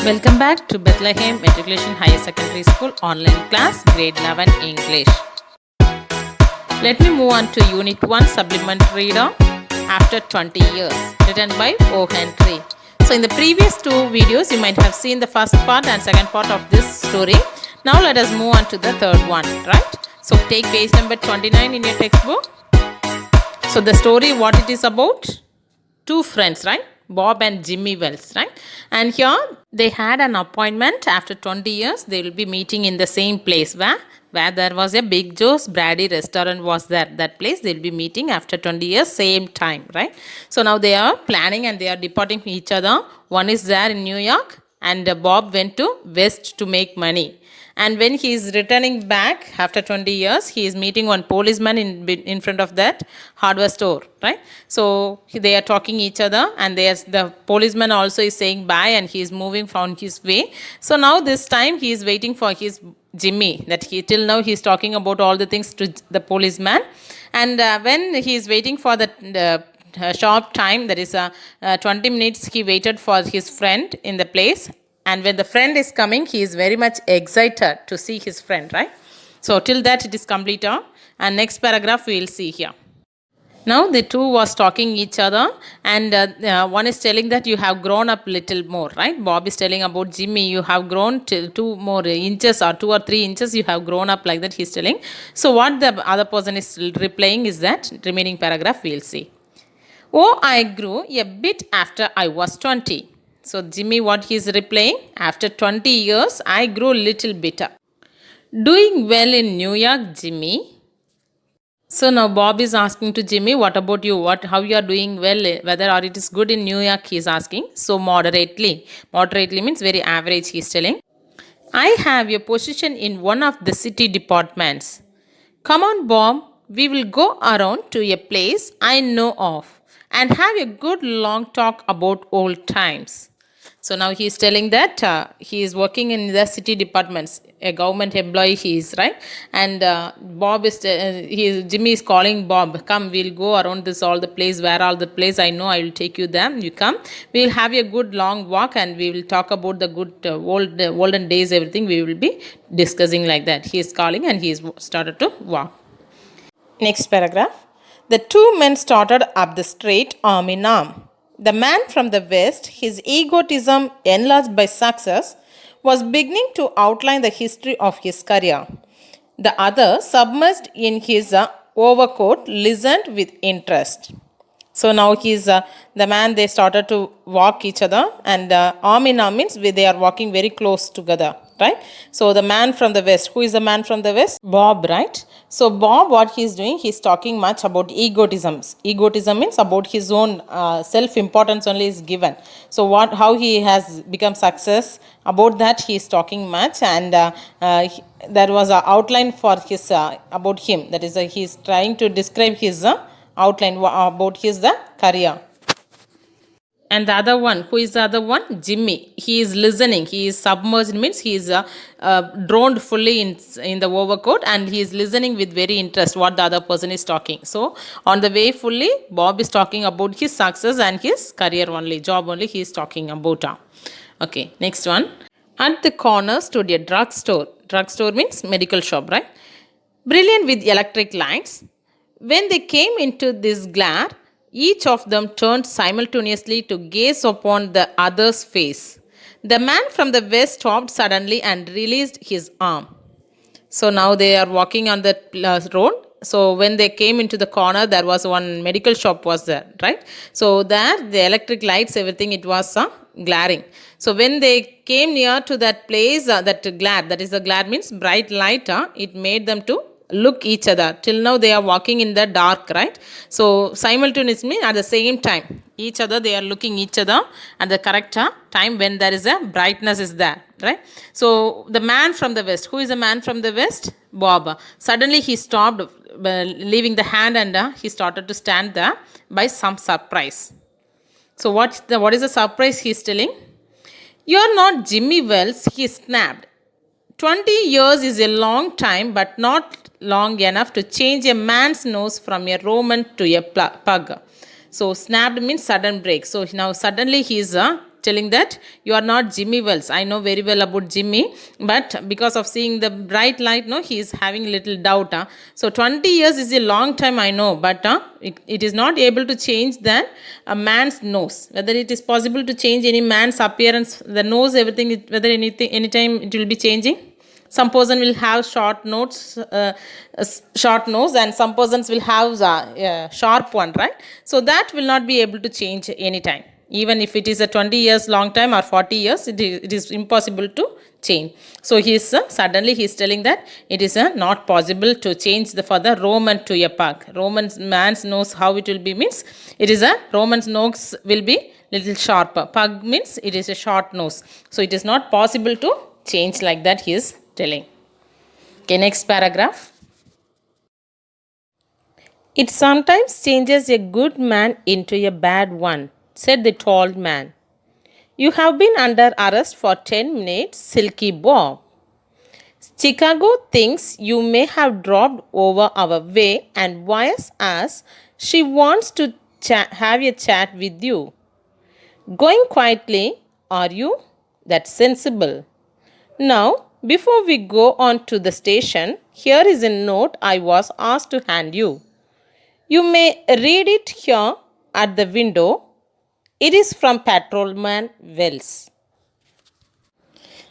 Welcome back to Bethlehem Matriculation Higher Secondary School online class grade 11 English. Let me move on to Unit 1 supplementary reader after 20 years written by O.Hentry. So in the previous two videos you might have seen the first part and second part of this story. Now let us move on to the third one, right? So take page number 29 in your textbook. So the story, what it is about? Two friends, right? Bob and Jimmy Wells, right? And here they had an appointment after 20 years. They will be meeting in the same place where there was a Big Joe's Brady restaurant was there. That place they'll be meeting after 20 years, same time, right? So now they are planning and they are departing from each other. One is there in New York and Bob went to West to make money. And when he is returning back after 20 years, he is meeting one policeman in front of that hardware store, right? So they are talking each other, and the policeman also is saying bye, and he is moving from his way. So now this time he is waiting for his Jimmy. That he till now he is talking about all the things to the policeman, and when he is waiting for the short time, that is 20 minutes, he waited for his friend in the place. And when the friend is coming, he is very much excited to see his friend, right? So till that it is completed. And next paragraph we will see here. Now the two was talking each other, and one is telling that you have grown up little more, right? Bob is telling about Jimmy, you have grown till 2 more inches or 2 or 3 inches, you have grown up, like that he's telling. So what the other person is replying is that remaining paragraph we will see. Oh, I grew a bit after I was 20. So Jimmy, what he is replying? After 20 years, I grew a little bit. Doing well in New York, Jimmy. So now Bob is asking to Jimmy, what about you? How you are doing well? Whether or it is good in New York, he is asking. So moderately. Moderately means very average, he is telling. I have a position in one of the city departments. Come on, Bob. We will go around to a place I know of and have a good long talk about old times. So now he is telling that he is working in the city departments, a government employee he is, right? And Jimmy is calling Bob, come, we'll go around this all the place, where all the place I know, I will take you there, you come. We'll have a good long walk and we will talk about the good olden days, everything we will be discussing, like that. He is calling and he is started to walk. Next paragraph. The two men started up the street arm in arm. The man from the west, his egotism enlarged by success, was beginning to outline the history of his career. The other, submerged in his overcoat, listened with interest. So now the man, they started to walk each other, and arm in arm means they are walking very close together, right? So the man from the west, who is the man from the west? Bob, right? So Bob, what he is doing, he is talking much about egotisms. Egotism means about his own self-importance only is given. So how he has become success, about that he is talking much, and there was an outline for his about him. That is, he is trying to describe his outline about his career. And the other one, who is the other one? Jimmy. He is listening. He is submerged, means he is drowned fully in the overcoat, and he is listening with very interest what the other person is talking. So on the way fully, Bob is talking about his success and his career only, job only he is talking about. Okay, next one. At the corner stood a drugstore. Drugstore means medical shop, right? Brilliant with electric lights. When they came into this glare, each of them turned simultaneously to gaze upon the other's face. The man from the west stopped suddenly and released his arm. So now they are walking on the road. So when they came into the corner, there was one medical shop was there, right? So there, the electric lights, everything, it was glaring. So when they came near to that place, that glare, that is the glare means bright light, it made them to look each other. Till now they are walking in the dark, right? So simultaneously at the same time, each other, they are looking each other at the correct time when there is a brightness is there, right? So the man from the west, who is the man from the west? Bob. Suddenly he stopped, leaving the hand, and he started to stand there by some surprise. So what is the surprise he is telling? You are not Jimmy Wells, he snapped. 20 years is a long time, but not long enough to change a man's nose from a Roman to a pug. So snapped means sudden break. So now suddenly he is telling that you are not Jimmy Wells. I know very well about Jimmy, but because of seeing the bright light, no, he is having a little doubt. So 20 years is a long time, I know, but it is not able to change that a man's nose. Whether it is possible to change any man's appearance, the nose, everything, whether anytime it will be changing. Some person will have short nose, and some persons will have sharp one, right? So that will not be able to change anytime. Even if it is a 20 years long time or 40 years, it is impossible to change. So he is suddenly he is telling that it is not possible to change for the Roman to a pug. Roman man's nose, how it will be means, it is a Roman's nose will be little sharper. Pug means it is a short nose. So it is not possible to change like that, he is telling. Okay, next paragraph. It sometimes changes a good man into a bad one, said the tall man. You have been under arrest for 10 minutes, Silky Bob. Chicago thinks you may have dropped over our way and wires us she wants to have a chat with you. Going quietly, are you? That's sensible. Now, before we go on to the station, here is a note I was asked to hand you. You may read it here at the window. It is from Patrolman Wells.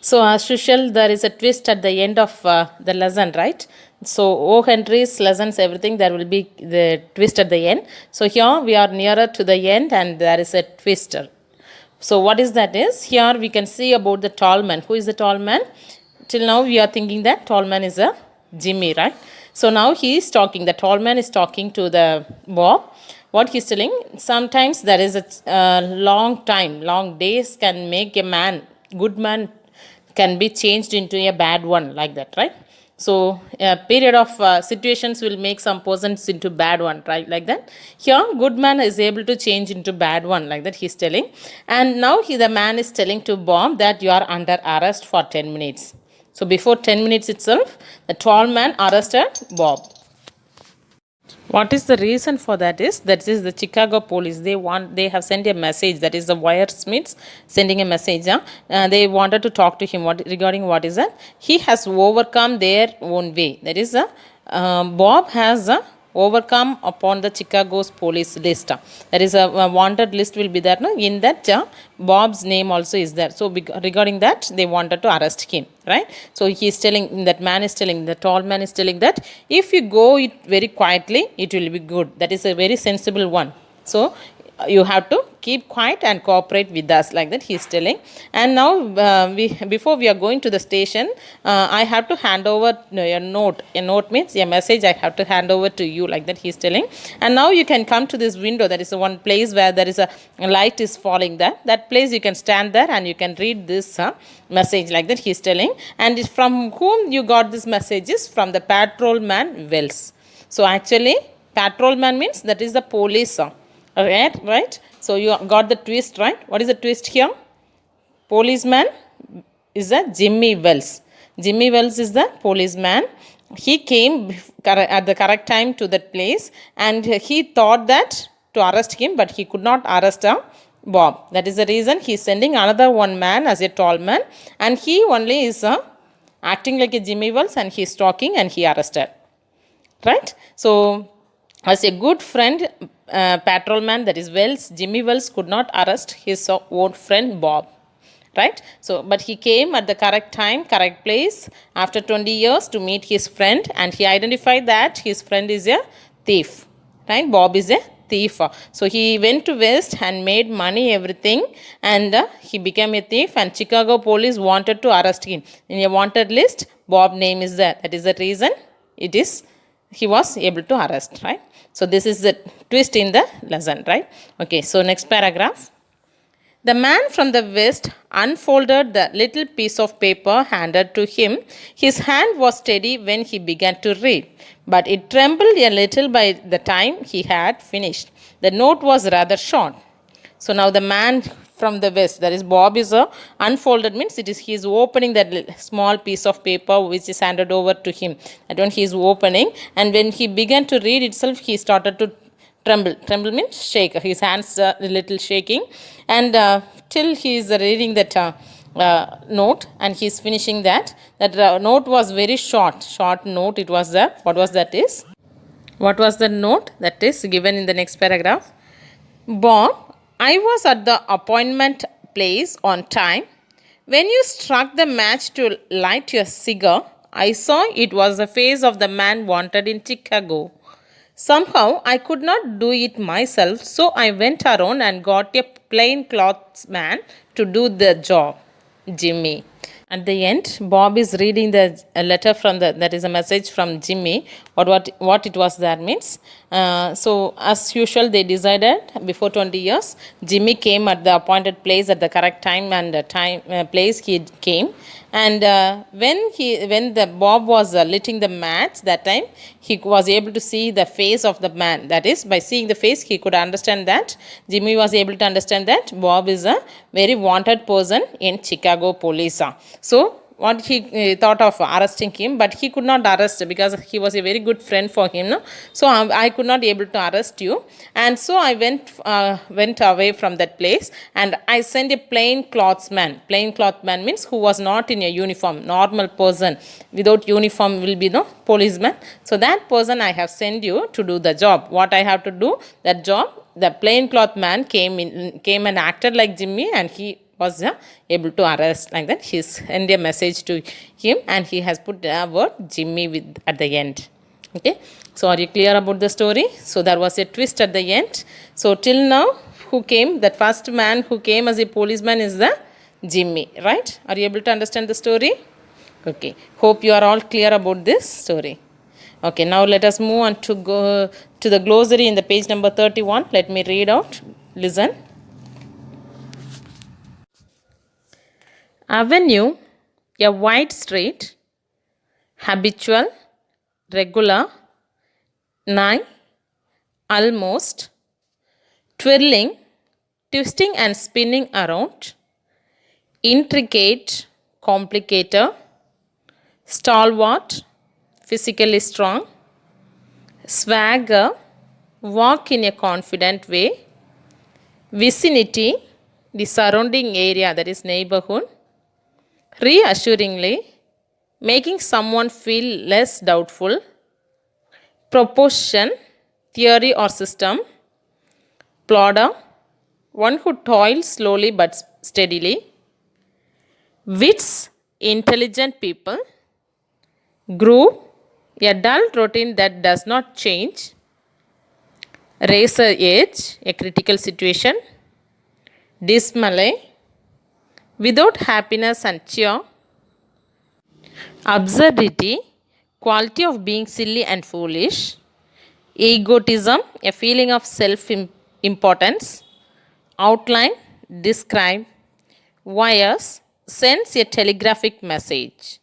So, as usual, there is a twist at the end of the lesson, right? So, O.Hentry's lessons, everything, there will be the twist at the end. So, here we are nearer to the end and there is a twister. So, what is that is? Here we can see about the tall man. Who is the tall man? Till now we are thinking that tall man is a Jimmy, right? So, now he is talking. The tall man is talking to the Bob. What he is telling, sometimes there is a long time, long days can make a man, good man can be changed into a bad one, like that, right? So a period of situations will make some persons into bad one, right? Like that. Here, good man is able to change into bad one, like that he's telling. And now the man is telling to Bob that you are under arrest for 10 minutes. So before 10 minutes itself, the tall man arrested Bob. What is the reason for that is the Chicago police. They have sent a message, that is the wiresmiths sending a message. They wanted to talk to him regarding what is that he has overcome their own way. That is Bob has overcome upon the Chicago's police list. There is a wanted list will be there. No? In that Bob's name also is there. So regarding that, they wanted to arrest him, right? So he is telling, that man is telling, the tall man is telling that if you go it very quietly, it will be good. That is a very sensible one. So you have to keep quiet and cooperate with us, like that he is telling. And now before we are going to the station, I have to hand over a note. A note means a message I have to hand over to you, like that he is telling. And now you can come to this window. That is the one place where there is a light is falling there. That place you can stand there and you can read this message, like that he is telling. And from whom you got this message is from the Patrolman Wells. So actually Patrolman means that is the police. Right? So you got the twist, right? What is the twist here? Policeman is a Jimmy Wells. Jimmy Wells is the policeman. He came at the correct time to that place and he thought that to arrest him, but he could not arrest Bob. That is the reason he is sending another one man as a tall man, and he only is acting like a Jimmy Wells, and he is talking and he arrested. Right? So as a good friend, patrolman, that is Wells, Jimmy Wells could not arrest his own friend Bob, right? So, but he came at the correct time, correct place after 20 years to meet his friend, and he identified that his friend is a thief, right? Bob is a thief. So he went to West and made money, everything, and he became a thief, and Chicago police wanted to arrest him. In a wanted list, Bob name is there. That is the reason he was able to arrest, right? So this is the twist in the lesson, right? Okay, so next paragraph. The man from the west unfolded the little piece of paper handed to him. His hand was steady when he began to read, but it trembled a little by the time he had finished. The note was rather short. So now the man from the west, that is Bob, is unfolded means he is opening that small piece of paper which is handed over to him. That one he is opening, and when he began to read itself, he started to Tremble means shake. His hands are a little shaking, and till he is reading that note, and he is finishing that. That note was very short note. It was the what was that is? What was the note that is given in the next paragraph? Bob, I was at the appointment place on time. When you struck the match to light your cigar, I saw it was the face of the man wanted in Chicago. Somehow I could not do it myself, so I went around and got a plain clothes man to do the job. Jimmy. At the end, Bob is reading a letter from that is a message from Jimmy. What it was that means. So as usual, they decided before 20 years. Jimmy came at the appointed place at the correct time and place he came. And when the Bob was lighting the match that time, he was able to see the face of the man. That is, by seeing the face, he could understand that Jimmy was able to understand that Bob is a very wanted person in Chicago police. So what he thought of arresting him, but he could not arrest because he was a very good friend for him. No? So I could not able to arrest you, and so I went away from that place, and I sent a plain cloth man. Plain cloth man means who was not in a uniform. Normal person without uniform will be the policeman. So that person I have sent you to do the job. What I have to do that job. The plain cloth man came and acted like Jimmy, and he was able to arrest like that. He sent a message to him, and he has put the word Jimmy with at the end. Okay, so are you clear about the story? So there was a twist at the end. So till now, who came? That first man who came as a policeman is the Jimmy, right? Are you able to understand the story? Okay, hope you are all clear about this story. Okay, now let us move on to go to the glossary in the page number 31. Let me read out. Listen. Avenue, a wide street, habitual, regular, nigh, almost, twirling, twisting and spinning around, intricate, complicator, stalwart, physically strong, swagger, walk in a confident way, vicinity, the surrounding area, that is neighborhood, reassuringly, making someone feel less doubtful, proposition, theory or system, plodder, one who toils slowly but steadily, wits, intelligent people, groove, a dull routine that does not change, razor edge, a critical situation, dismally, without happiness and cheer, absurdity, quality of being silly and foolish, egotism, a feeling of self-importance, outline, describe, wires, sends a telegraphic message.